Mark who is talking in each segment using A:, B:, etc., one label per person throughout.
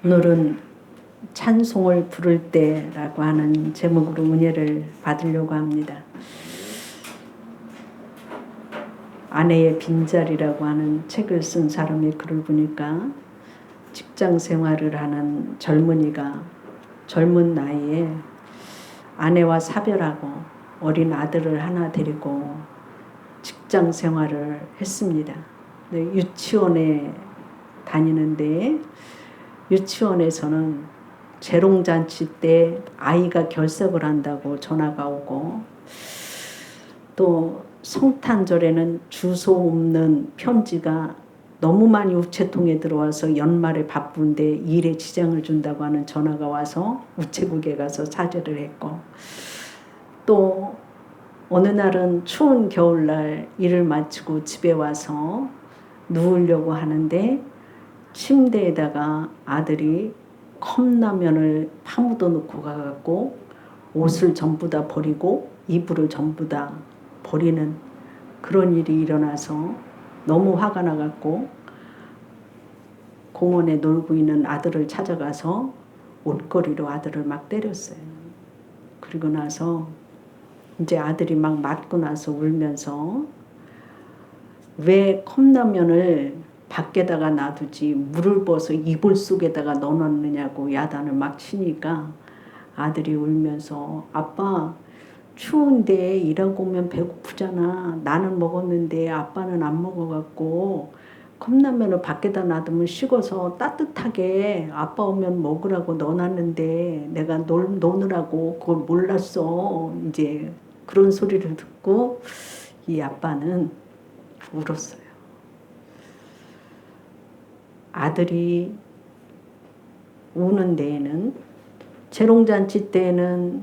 A: 오늘은 찬송을 부를 때라고 하는 제목으로 은혜를 받으려고 합니다. 아내의 빈자리라고 하는 책을 쓴 사람의 글을 보니까 직장 생활을 하는 젊은이가 젊은 나이에 아내와 사별하고 어린 아들을 하나 데리고 직장 생활을 했습니다. 유치원에 다니는데 유치원에서는 재롱잔치 때 아이가 결석을 한다고 전화가 오고, 또 성탄절에는 주소 없는 편지가 너무 많이 우체통에 들어와서 연말에 바쁜데 일에 지장을 준다고 하는 전화가 와서 우체국에 가서 사죄를 했고, 또 어느 날은 추운 겨울날 일을 마치고 집에 와서 누우려고 하는데 침대에다가 아들이 컵라면을 파묻어 놓고 가갖고 옷을 전부 다 버리고 이불을 전부 다 버리는 그런 일이 일어나서 너무 화가 나갖고 공원에 놀고 있는 아들을 찾아가서 옷걸이로 아들을 막 때렸어요. 그리고 나서 이제 아들이 막 맞고 나서 울면서 왜 컵라면을 밖에다가 놔두지 물을 부어서 이불 속에다가 넣어놨느냐고 야단을 막 치니까 아들이 울면서, 아빠 추운데 일하고 오면 배고프잖아. 나는 먹었는데 아빠는 안 먹어갖고 컵라면을 밖에다 놔두면 식어서 따뜻하게 아빠 오면 먹으라고 넣어놨는데 내가 노느라고 그걸 몰랐어. 이제 그런 소리를 듣고 이 아빠는 울었어요. 아들이 우는 데에는, 재롱잔치 때에는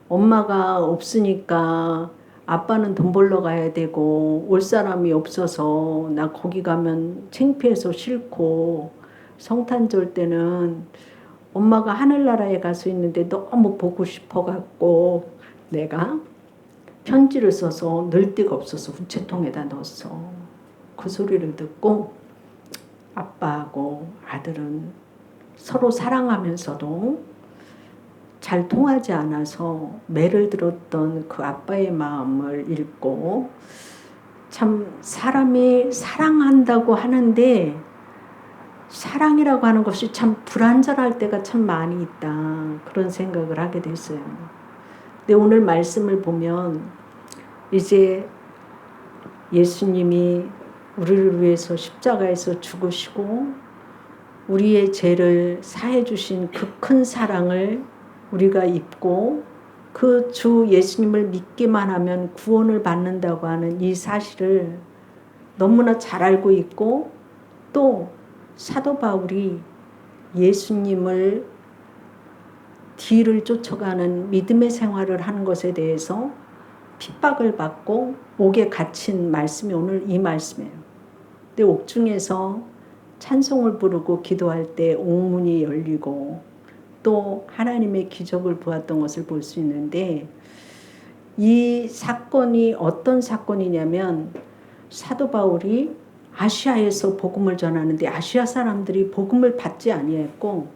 A: 엄마가 없으니까 아빠는 돈 벌러 가야 되고 올 사람이 없어서 나 거기 가면 창피해서 싫고, 성탄절 때는 엄마가 하늘나라에 가서 있는데 너무 보고 싶어 갖고 내가 편지를 써서 넣을 데가 없어서 우체통에다 넣었어. 그 소리를 듣고 아빠하고 아들은 서로 사랑하면서도 잘 통하지 않아서 매를 들었던 그 아빠의 마음을 읽고, 참 사람이 사랑한다고 하는데 사랑이라고 하는 것이 참 불완전할 때가 참 많이 있다, 그런 생각을 하게 됐어요. 근데 오늘 말씀을 보면 이제 예수님이 우리를 위해서 십자가에서 죽으시고 우리의 죄를 사해 주신 그 큰 사랑을 우리가 입고 그 주 예수님을 믿기만 하면 구원을 받는다고 하는 이 사실을 너무나 잘 알고 있고, 또 사도 바울이 예수님을 뒤를 쫓아가는 믿음의 생활을 하는 것에 대해서 핍박을 받고 옥에 갇힌 말씀이 오늘 이 말씀이에요. 근데 옥중에서 찬송을 부르고 기도할 때 옥문이 열리고 또 하나님의 기적을 보았던 것을 볼 수 있는데, 이 사건이 어떤 사건이냐면 사도 바울이 아시아에서 복음을 전하는데 아시아 사람들이 복음을 받지 아니했고,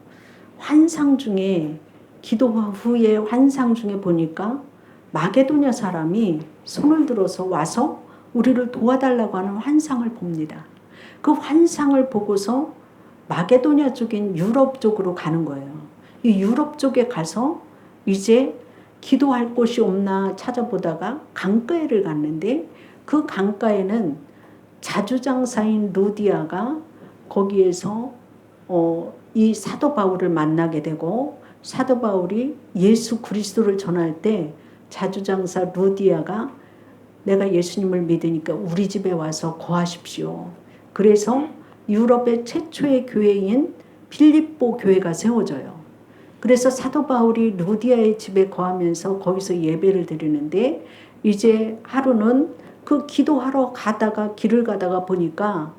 A: 환상 중에 기도 후에 환상 중에 보니까 마게도냐 사람이 손을 들어서 와서 우리를 도와달라고 하는 환상을 봅니다. 그 환상을 보고서 마게도냐 쪽인 유럽 쪽으로 가는 거예요. 이 유럽 쪽에 가서 이제 기도할 곳이 없나 찾아보다가 강가에를 갔는데, 그 강가에는 자주장사인 루디아가 거기에서 이 사도 바울을 만나게 되고, 사도 바울이 예수 그리스도를 전할 때 자주장사 루디아가 내가 예수님을 믿으니까 우리 집에 와서 거하십시오. 그래서 유럽의 최초의 교회인 빌립보 교회가 세워져요. 그래서 사도 바울이 루디아의 집에 거하면서 거기서 예배를 드리는데, 이제 하루는 그 기도하러 가다가 길을 가다가 보니까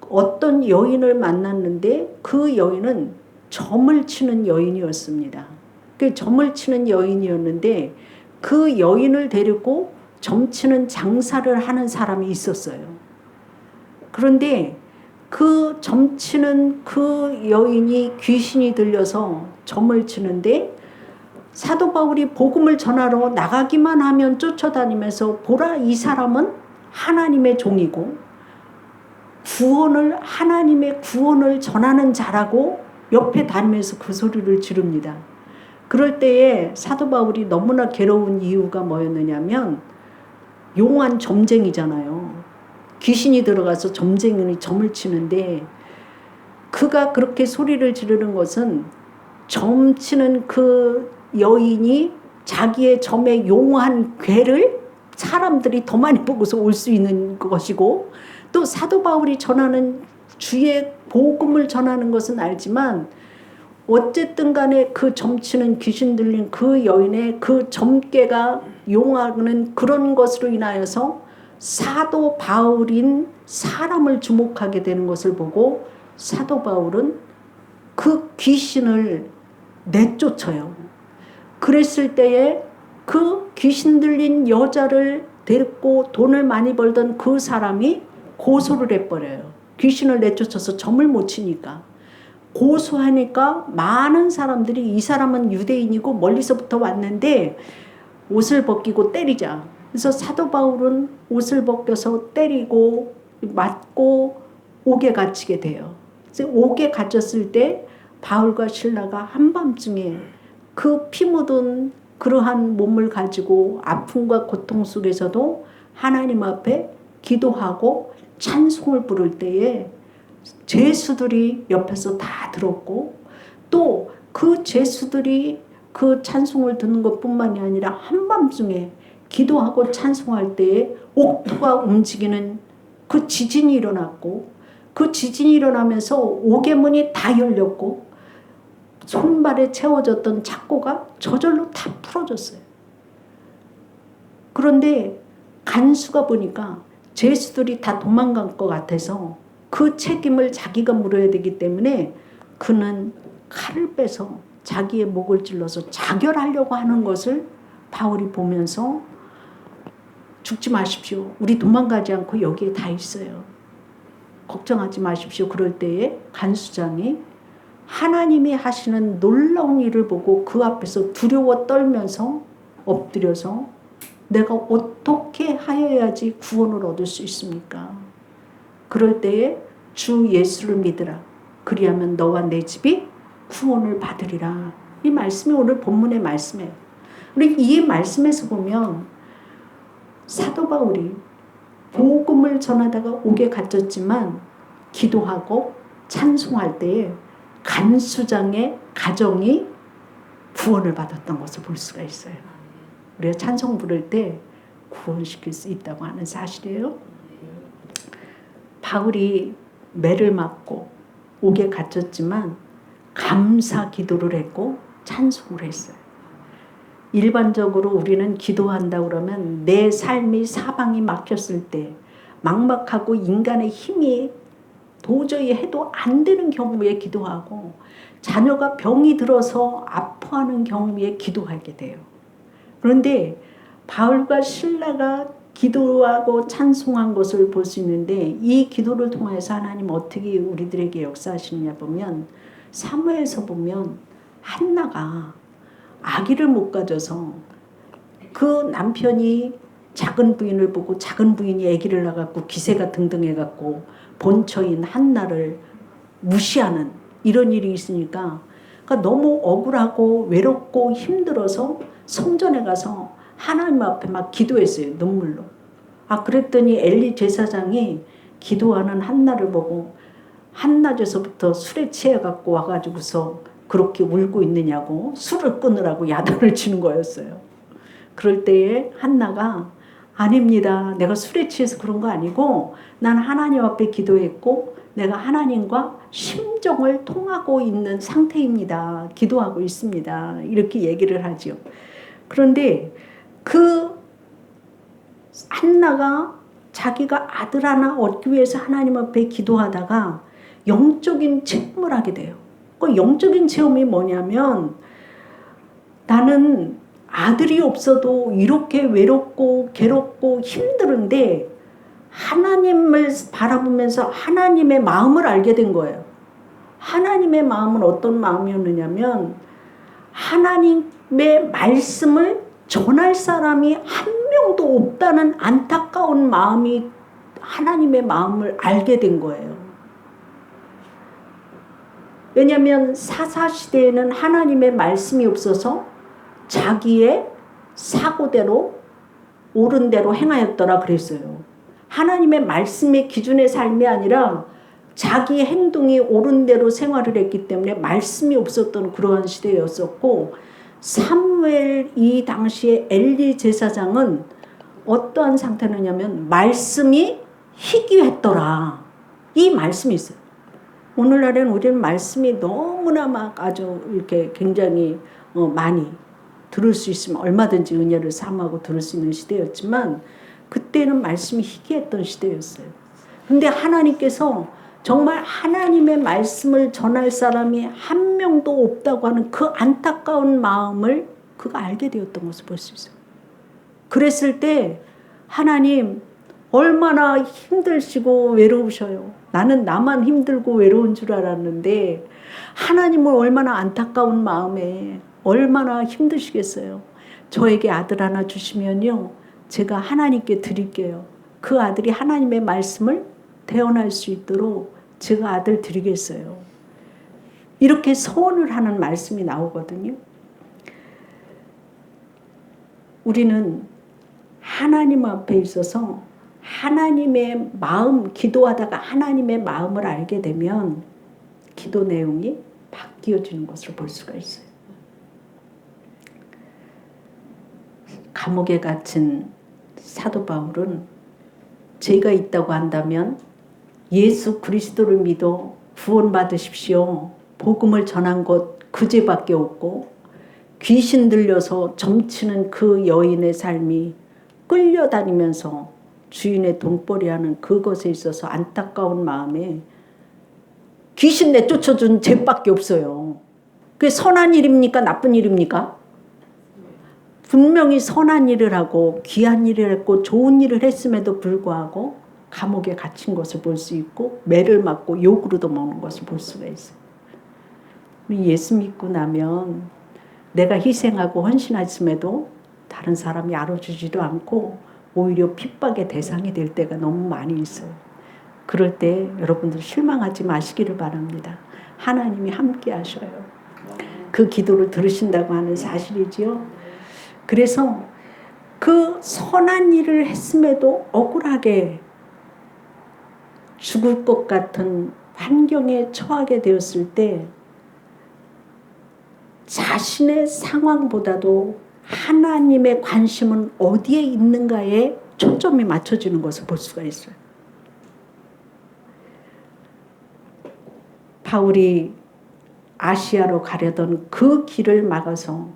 A: 어떤 여인을 만났는데 그 여인은 점을 치는 여인이었습니다. 그 점을 치는 여인이었는데 그 여인을 데리고 점 치는 장사를 하는 사람이 있었어요. 그런데 그 점치는 그 여인이 귀신이 들려서 점을 치는데 사도 바울이 복음을 전하러 나가기만 하면 쫓아다니면서 보라, 이 사람은 하나님의 종이고 하나님의 구원을 전하는 자라고 옆에 다니면서 그 소리를 지릅니다. 그럴 때에 사도 바울이 너무나 괴로운 이유가 뭐였느냐면 용한 점쟁이잖아요. 귀신이 들어가서 점쟁이는 점을 치는데 그가 그렇게 소리를 지르는 것은 점 치는 그 여인이 자기의 점에 용한 괴를 사람들이 더 많이 보고서 올 수 있는 것이고, 또 사도 바울이 전하는 주의 복음을 전하는 것은 알지만 어쨌든 간에 그 점치는 귀신 들린 그 여인의 그 점괘가 용하는 그런 것으로 인하여서 사도 바울인 사람을 주목하게 되는 것을 보고 사도 바울은 그 귀신을 내쫓아요. 그랬을 때에 그 귀신 들린 여자를 데리고 돈을 많이 벌던 그 사람이 고소를 해버려요. 귀신을 내쫓아서 점을 못 치니까. 고소하니까 많은 사람들이 이 사람은 유대인이고 멀리서부터 왔는데 옷을 벗기고 때리자. 그래서 사도 바울은 옷을 벗겨서 때리고 맞고 옥에 갇히게 돼요. 그래서 옥에 갇혔을 때 바울과 실라가 한밤중에 그 피 묻은 그러한 몸을 가지고 아픔과 고통 속에서도 하나님 앞에 기도하고 찬송을 부를 때에 죄수들이 옆에서 다 들었고, 또 그 죄수들이 그 찬송을 듣는 것뿐만이 아니라 한밤중에 기도하고 찬송할 때에 옥토가 움직이는 그 지진이 일어났고, 그 지진이 일어나면서 옥의 문이 다 열렸고 손발에 채워졌던 착고가 저절로 다 풀어졌어요. 그런데 간수가 보니까 죄수들이 다 도망간 것 같아서 그 책임을 자기가 물어야 되기 때문에 그는 칼을 빼서 자기의 목을 찔러서 자결하려고 하는 것을 바울이 보면서 죽지 마십시오. 우리 도망가지 않고 여기에 다 있어요. 걱정하지 마십시오. 그럴 때에 간수장이 하나님이 하시는 놀라운 일을 보고 그 앞에서 두려워 떨면서 엎드려서 내가 어떻게 하여야지 구원을 얻을 수 있습니까? 그럴 때에 주 예수를 믿으라. 그리하면 너와 내 집이 구원을 받으리라. 이 말씀이 오늘 본문의 말씀이에요. 우리 이 말씀에서 보면 사도 바울이 복음을 전하다가 옥에 갇혔지만 기도하고 찬송할 때에 간수장의 가정이 구원을 받았던 것을 볼 수가 있어요. 우리가 찬송 부를 때 구원시킬 수 있다고 하는 사실이에요. 바울이 매를 맞고 옥에 갇혔지만 감사 기도를 했고 찬송을 했어요. 일반적으로 우리는 기도한다 그러면 내 삶이 사방이 막혔을 때 막막하고 인간의 힘이 도저히 해도 안 되는 경우에 기도하고 자녀가 병이 들어서 아파하는 경우에 기도하게 돼요. 그런데 바울과 실라가 기도하고 찬송한 것을 볼 수 있는데 이 기도를 통해서 하나님 어떻게 우리들에게 역사하시느냐 보면 사무엘서 보면 한나가 아기를 못 가져서 그 남편이 작은 부인을 보고 작은 부인이 아기를 낳았고 기세가 등등해갖고 본처인 한나를 무시하는 이런 일이 있으니까 그러니까 너무 억울하고 외롭고 힘들어서 성전에 가서 하나님 앞에 막 기도했어요. 눈물로. 그랬더니 엘리 제사장이 기도하는 한나를 보고 한낮에서부터 술에 취해갖고 와가지고서 그렇게 울고 있느냐고 술을 끊으라고 야단을 치는 거였어요. 그럴 때에 한나가 아닙니다. 내가 술에 취해서 그런 거 아니고 난 하나님 앞에 기도했고 내가 하나님과 심정을 통하고 있는 상태입니다. 기도하고 있습니다. 이렇게 얘기를 하죠. 그런데 그 한나가 자기가 아들 하나 얻기 위해서 하나님 앞에 기도하다가 영적인 체험을 하게 돼요. 그 영적인 체험이 뭐냐면 나는 아들이 없어도 이렇게 외롭고 괴롭고 힘들은데 하나님을 바라보면서 하나님의 마음을 알게 된 거예요. 하나님의 마음은 어떤 마음이었느냐면 하나님의 말씀을 전할 사람이 한 명도 없다는 안타까운 마음이 하나님의 마음을 알게 된 거예요. 왜냐하면 사사시대에는 하나님의 말씀이 없어서 자기의 사고대로 옳은 대로 행하였더라 그랬어요. 하나님의 말씀의 기준의 삶이 아니라 자기 행동이 옳은 대로 생활을 했기 때문에 말씀이 없었던 그러한 시대였었고, 사무엘 이 당시에 엘리 제사장은 어떠한 상태냐면 말씀이 희귀했더라. 이 말씀이 있어요. 오늘날에는 우리는 말씀이 너무나 막 아주 이렇게 굉장히 많이 들을 수 있으면 얼마든지 은혜를 삼하고 들을 수 있는 시대였지만 그때는 말씀이 희귀했던 시대였어요. 근데 하나님께서 정말 하나님의 말씀을 전할 사람이 한 명도 없다고 하는 그 안타까운 마음을 그가 알게 되었던 것을 볼 수 있어요. 그랬을 때 하나님 얼마나 힘드시고 외로우셔요. 나는 나만 힘들고 외로운 줄 알았는데 하나님은 얼마나 안타까운 마음에 얼마나 힘드시겠어요. 저에게 아들 하나 주시면요, 제가 하나님께 드릴게요. 그 아들이 하나님의 말씀을 태어날 수 있도록 제가 아들 드리겠어요. 이렇게 소원을 하는 말씀이 나오거든요. 우리는 하나님 앞에 있어서 하나님의 마음, 기도하다가 하나님의 마음을 알게 되면 기도 내용이 바뀌어지는 것을 볼 수가 있어요. 감옥에 갇힌 사도 바울은 죄가 있다고 한다면 예수 그리스도를 믿어 구원받으십시오. 복음을 전한 것 그 죄밖에 없고, 귀신 들려서 점치는 그 여인의 삶이 끌려다니면서 주인의 돈벌이하는 그것에 있어서 안타까운 마음에 귀신 내쫓아준 죄밖에 없어요. 그게 선한 일입니까? 나쁜 일입니까? 분명히 선한 일을 하고 귀한 일을 했고 좋은 일을 했음에도 불구하고 감옥에 갇힌 것을 볼 수 있고 매를 맞고 욕으로도 먹는 것을 볼 수가 있어요. 우리 예수 믿고 나면 내가 희생하고 헌신했음에도 다른 사람이 알아주지도 않고 오히려 핍박의 대상이 될 때가 너무 많이 있어요. 그럴 때 여러분들 실망하지 마시기를 바랍니다. 하나님이 함께 하셔요. 그 기도를 들으신다고 하는 사실이지요. 그래서 그 선한 일을 했음에도 억울하게 죽을 것 같은 환경에 처하게 되었을 때 자신의 상황보다도 하나님의 관심은 어디에 있는가에 초점이 맞춰지는 것을 볼 수가 있어요. 바울이 아시아로 가려던 그 길을 막아서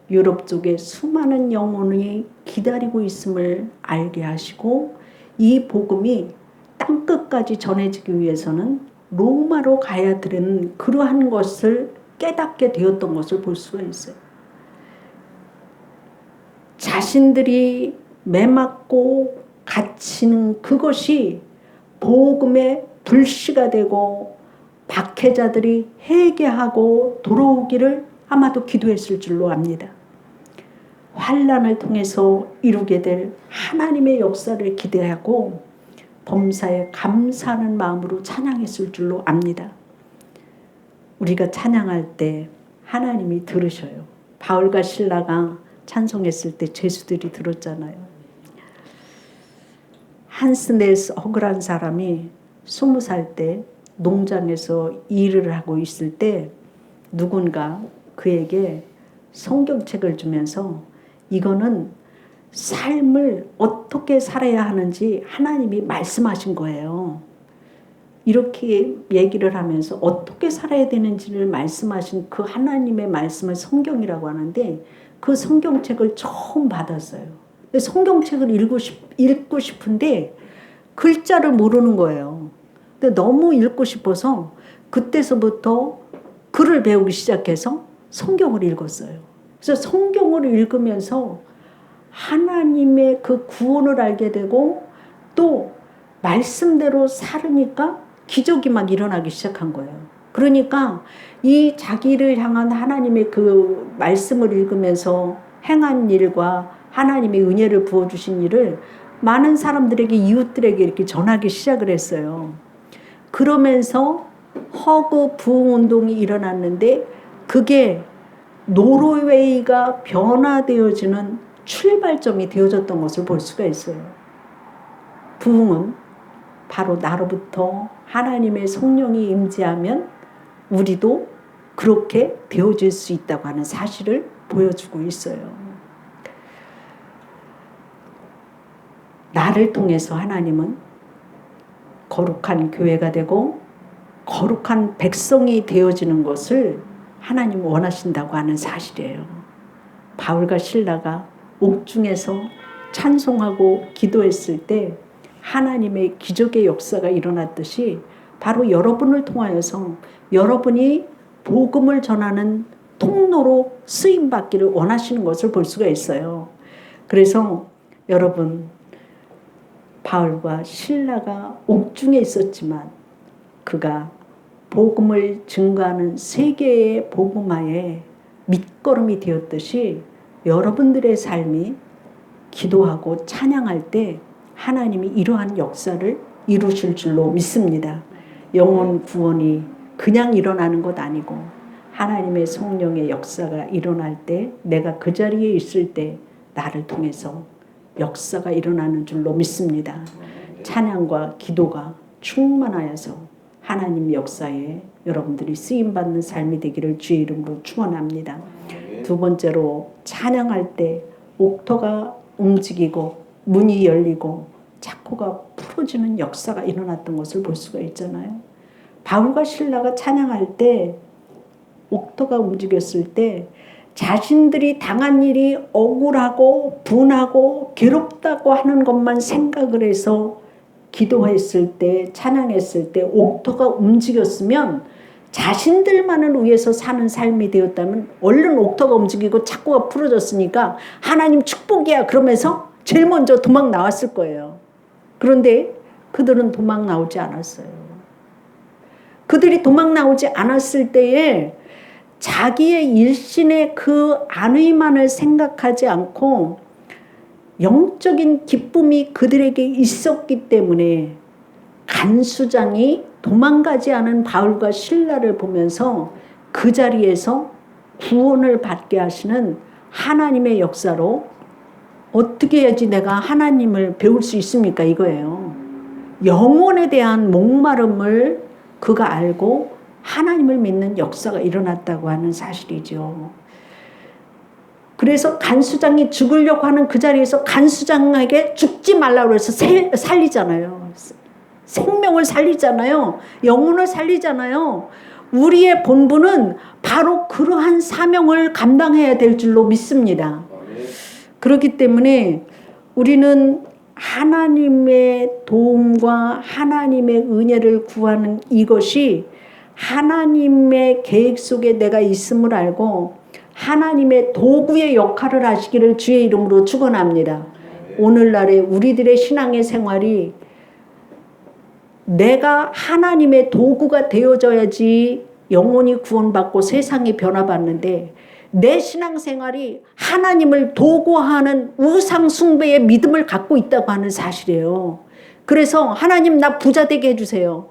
A: 유럽 쪽에 수많은 영혼이 기다리고 있음을 알게 하시고, 이 복음이 땅끝까지 전해지기 위해서는 로마로 가야 되는 그러한 것을 깨닫게 되었던 것을 볼 수가 있어요. 자신들이 매맞고 갇히는 그것이 복음의 불씨가 되고 박해자들이 회개하고 돌아오기를 아마도 기도했을 줄로 압니다. 환난을 통해서 이루게 될 하나님의 역사를 기대하고 범사에 감사하는 마음으로 찬양했을 줄로 압니다. 우리가 찬양할 때 하나님이 들으셔요. 바울과 실라가 찬송했을 때 죄수들이 들었잖아요. 한스 넬스 허그란 사람이 20살 때 농장에서 일을 하고 있을 때 누군가 그에게 성경책을 주면서 이거는 삶을 어떻게 살아야 하는지 하나님이 말씀하신 거예요. 이렇게 얘기를 하면서 어떻게 살아야 되는지를 말씀하신 그 하나님의 말씀을 성경이라고 하는데, 그 성경책을 처음 받았어요. 성경책을 읽고 싶은데 글자를 모르는 거예요. 근데 너무 읽고 싶어서 그때서부터 글을 배우기 시작해서 성경을 읽었어요. 그래서 성경을 읽으면서 하나님의 그 구원을 알게 되고 또 말씀대로 살으니까 기적이 막 일어나기 시작한 거예요. 그러니까 이 자기를 향한 하나님의 그 말씀을 읽으면서 행한 일과 하나님의 은혜를 부어주신 일을 많은 사람들에게, 이웃들에게 이렇게 전하기 시작을 했어요. 그러면서 허그 부흥운동이 일어났는데 그게 노르웨이가 변화되어지는 출발점이 되어졌던 것을 볼 수가 있어요. 부흥은 바로 나로부터 하나님의 성령이 임재하면 우리도 그렇게 되어질 수 있다고 하는 사실을 보여주고 있어요. 나를 통해서 하나님은 거룩한 교회가 되고 거룩한 백성이 되어지는 것을 하나님은 원하신다고 하는 사실이에요. 바울과 실라가 옥중에서 찬송하고 기도했을 때 하나님의 기적의 역사가 일어났듯이 바로 여러분을 통하여서 여러분이 복음을 전하는 통로로 쓰임받기를 원하시는 것을 볼 수가 있어요. 그래서 여러분, 바울과 실라가 옥중에 있었지만 그가 복음을 증거하는 세계의 복음화에 밑거름이 되었듯이 여러분들의 삶이 기도하고 찬양할 때 하나님이 이러한 역사를 이루실 줄로 믿습니다. 영혼 구원이 그냥 일어나는 것 아니고 하나님의 성령의 역사가 일어날 때 내가 그 자리에 있을 때 나를 통해서 역사가 일어나는 줄로 믿습니다. 찬양과 기도가 충만하여서 하나님 역사에 여러분들이 쓰임받는 삶이 되기를 주의 이름으로 축원합니다. 두 번째로 찬양할 때 옥토가 움직이고 문이 열리고 창고가 풀어지는 역사가 일어났던 것을 볼 수가 있잖아요. 바울과 실라가 찬양할 때 옥토가 움직였을 때 자신들이 당한 일이 억울하고 분하고 괴롭다고 하는 것만 생각을 해서 기도했을 때, 찬양했을 때 옥토가 움직였으면 자신들만을 위해서 사는 삶이 되었다면 얼른 옥토가 움직이고 창고가 풀어졌으니까 하나님 축복이야 그러면서 제일 먼저 도망 나왔을 거예요. 그런데 그들은 도망 나오지 않았어요. 그들이 도망 나오지 않았을 때에 자기의 일신의 그 안위만을 생각하지 않고 영적인 기쁨이 그들에게 있었기 때문에 간수장이 도망가지 않은 바울과 실라를 보면서 그 자리에서 구원을 받게 하시는 하나님의 역사로 어떻게 해야지 내가 하나님을 배울 수 있습니까? 이거예요. 영혼에 대한 목마름을 그가 알고 하나님을 믿는 역사가 일어났다고 하는 사실이죠. 그래서 간수장이 죽으려고 하는 그 자리에서 간수장에게 죽지 말라고 해서 살리잖아요. 생명을 살리잖아요. 영혼을 살리잖아요. 우리의 본분은 바로 그러한 사명을 감당해야 될 줄로 믿습니다. 그렇기 때문에 우리는 하나님의 도움과 하나님의 은혜를 구하는 이것이 하나님의 계획 속에 내가 있음을 알고 하나님의 도구의 역할을 하시기를 주의 이름으로 축원합니다. 오늘날의 우리들의 신앙의 생활이 내가 하나님의 도구가 되어져야지 영혼이 구원받고 세상이 변화받는데 내 신앙생활이 하나님을 도구하는 우상 숭배의 믿음을 갖고 있다고 하는 사실이에요. 그래서 하나님 나 부자 되게 해주세요.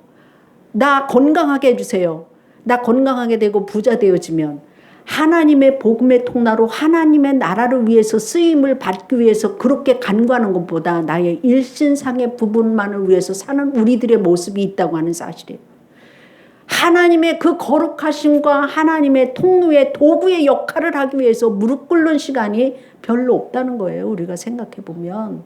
A: 나 건강하게 해주세요. 나 건강하게 되고 부자 되어지면 하나님의 복음의 통로로 하나님의 나라를 위해서 쓰임을 받기 위해서 그렇게 간구하는 것보다 나의 일신상의 부분만을 위해서 사는 우리들의 모습이 있다고 하는 사실이에요. 하나님의 그 거룩하심과 하나님의 통로의 도구의 역할을 하기 위해서 무릎 꿇는 시간이 별로 없다는 거예요. 우리가 생각해 보면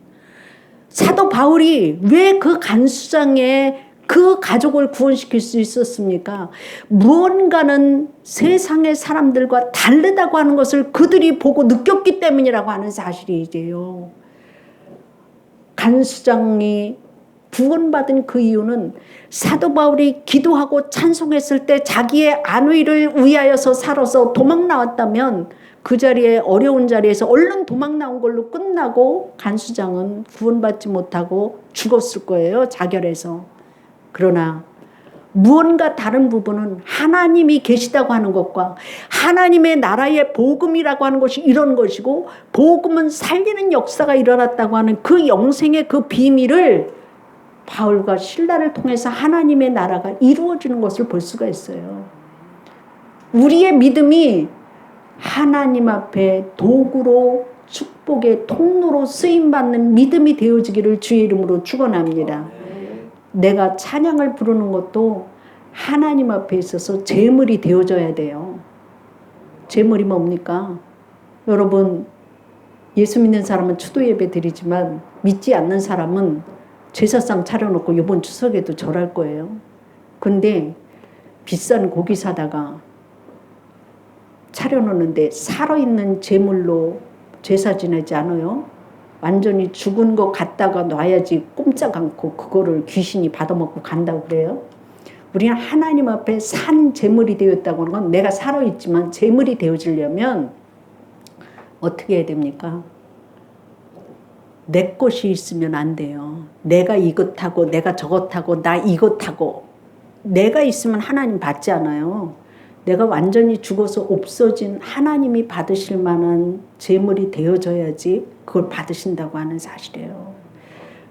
A: 사도 바울이 왜 그 간수장의 그 가족을 구원시킬 수 있었습니까? 무언가는 세상의 사람들과 다르다고 하는 것을 그들이 보고 느꼈기 때문이라고 하는 사실이지요. 간수장이 구원받은 그 이유는 사도 바울이 기도하고 찬송했을 때 자기의 안위를 위하여서 살아서 도망 나왔다면 그 자리에 어려운 자리에서 얼른 도망 나온 걸로 끝나고 간수장은 구원받지 못하고 죽었을 거예요. 자결해서. 그러나 무언가 다른 부분은 하나님이 계시다고 하는 것과 하나님의 나라의 복음이라고 하는 것이 이런 것이고 복음은 살리는 역사가 일어났다고 하는 그 영생의 그 비밀을 바울과 실라를 통해서 하나님의 나라가 이루어지는 것을 볼 수가 있어요. 우리의 믿음이 하나님 앞에 도구로 축복의 통로로 쓰임받는 믿음이 되어지기를 주의 이름으로 축원합니다. 내가 찬양을 부르는 것도 하나님 앞에 있어서 제물이 되어져야 돼요. 제물이 뭡니까? 여러분, 예수 믿는 사람은 추도 예배 드리지만 믿지 않는 사람은 제사상 차려놓고 이번 추석에도 절할 거예요. 근데 비싼 고기 사다가 차려놓는데 살아있는 제물로 제사 지내지 않아요? 완전히 죽은 거 갖다가 놔야지 꼼짝 않고 그거를 귀신이 받아먹고 간다고 그래요. 우리는 하나님 앞에 산 제물이 되었다고 하는 건 내가 살아있지만 제물이 되어지려면 어떻게 해야 됩니까? 내 것이 있으면 안 돼요. 내가 이것하고 내가 저것하고 나 이것하고 내가 있으면 하나님 받지 않아요. 내가 완전히 죽어서 없어진 하나님이 받으실 만한 제물이 되어져야지 그걸 받으신다고 하는 사실이에요.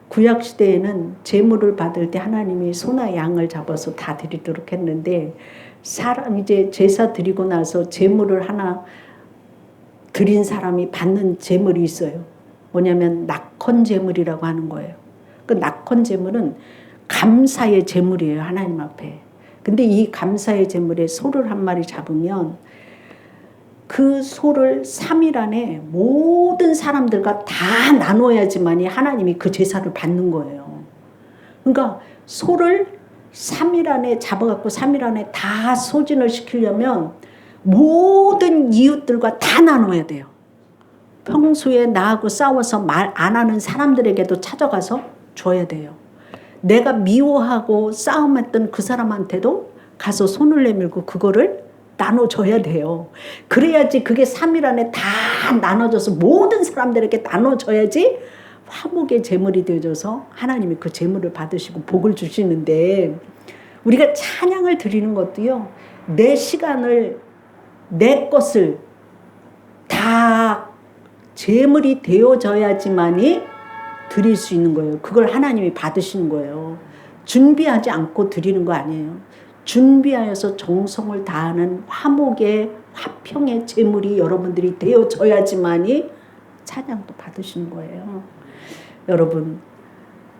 A: 구약시대에는 제물을 받을 때 하나님이 소나 양을 잡아서 다 드리도록 했는데 사람 이제 제사 드리고 나서 제물을 하나 드린 사람이 받는 제물이 있어요. 뭐냐면 낙헌 제물이라고 하는 거예요. 그 낙헌 제물은 감사의 제물이에요. 하나님 앞에. 근데 이 감사의 제물에 소를 한 마리 잡으면 그 소를 3일 안에 모든 사람들과 다 나눠야지만이 하나님이 그 제사를 받는 거예요. 그러니까 소를 3일 안에 잡아갖고 3일 안에 다 소진을 시키려면 모든 이웃들과 다 나눠야 돼요. 평소에 나하고 싸워서 말 안 하는 사람들에게도 찾아가서 줘야 돼요. 내가 미워하고 싸움했던 그 사람한테도 가서 손을 내밀고 그거를 나눠줘야 돼요. 그래야지 그게 3일 안에 다 나눠져서 모든 사람들에게 나눠줘야지 화목의 제물이 되어져서 하나님이 그 제물을 받으시고 복을 주시는데 우리가 찬양을 드리는 것도요. 내 시간을 내 것을 다 제물이 되어져야지만이 드릴 수 있는 거예요. 그걸 하나님이 받으시는 거예요. 준비하지 않고 드리는 거 아니에요. 준비하여서 정성을 다하는 화목의 화평의 제물이 여러분들이 되어져야지만이 찬양도 받으시는 거예요. 여러분,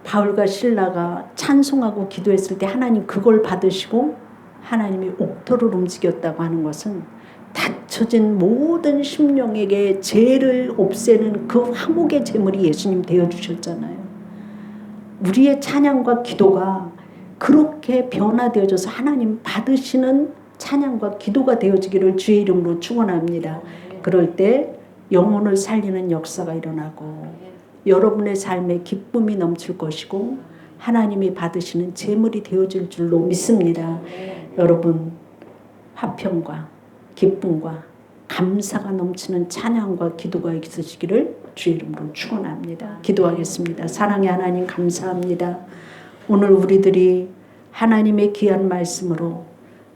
A: 바울과 실라가 찬송하고 기도했을 때 하나님 그걸 받으시고 하나님이 옥토를 움직였다고 하는 것은 닫혀진 모든 심령에게 죄를 없애는 그 화목의 제물이 예수님 되어주셨잖아요. 우리의 찬양과 기도가 그렇게 변화되어져서 하나님 받으시는 찬양과 기도가 되어지기를 주의 이름으로 축원합니다. 그럴 때 영혼을 살리는 역사가 일어나고 여러분의 삶에 기쁨이 넘칠 것이고 하나님이 받으시는 제물이 되어질 줄로 믿습니다. 여러분, 화평과 기쁨과 감사가 넘치는 찬양과 기도가 있으시기를 주의 이름으로 축원합니다. 기도하겠습니다. 사랑의 하나님 감사합니다. 오늘 우리들이 하나님의 귀한 말씀으로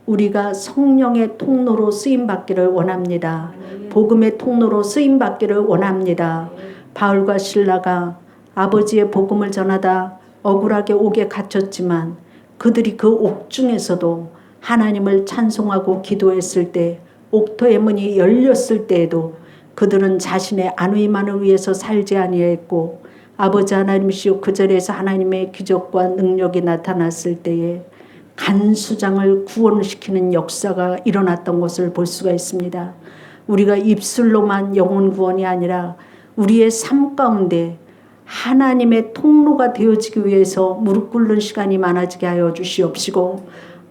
A: 우리가 성령의 통로로 쓰임받기를 원합니다. 복음의 통로로 쓰임받기를 원합니다. 바울과 실라가 아버지의 복음을 전하다 억울하게 옥에 갇혔지만 그들이 그 옥 중에서도 하나님을 찬송하고 기도했을 때 옥토의 문이 열렸을 때에도 그들은 자신의 안위만을 위해서 살지 아니했고 아버지 하나님이시여 그 자리에서 하나님의 기적과 능력이 나타났을 때에 간수장을 구원시키는 역사가 일어났던 것을 볼 수가 있습니다. 우리가 입술로만 영혼 구원이 아니라 우리의 삶 가운데 하나님의 통로가 되어지기 위해서 무릎 꿇는 시간이 많아지게 하여 주시옵시고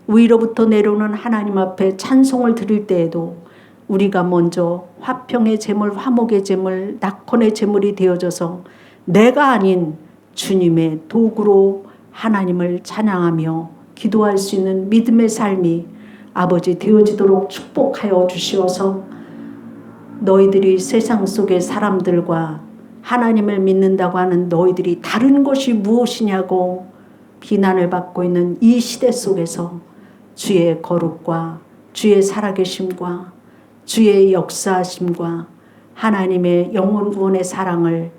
A: 위로부터 내려오는 하나님 앞에 찬송을 드릴 때에도 우리가 먼저 화평의 제물, 화목의 제물, 낙헌의 제물이 되어져서 내가 아닌 주님의 도구로 하나님을 찬양하며 기도할 수 있는 믿음의 삶이 아버지 되어지도록 축복하여 주시어서 너희들이 세상 속의 사람들과 하나님을 믿는다고 하는 너희들이 다른 것이 무엇이냐고 비난을 받고 있는 이 시대 속에서 주의 거룩과 주의 살아계심과 주의 역사하심과 하나님의 영원 구원의 사랑을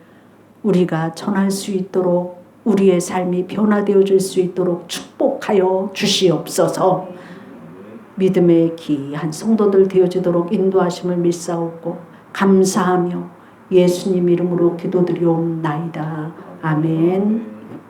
A: 우리가 전할 수 있도록 우리의 삶이 변화되어질 수 있도록 축복하여 주시옵소서. 믿음의 귀한 성도들 되어지도록 인도하심을 믿사옵고 감사하며 예수님 이름으로 기도드리옵나이다. 아멘.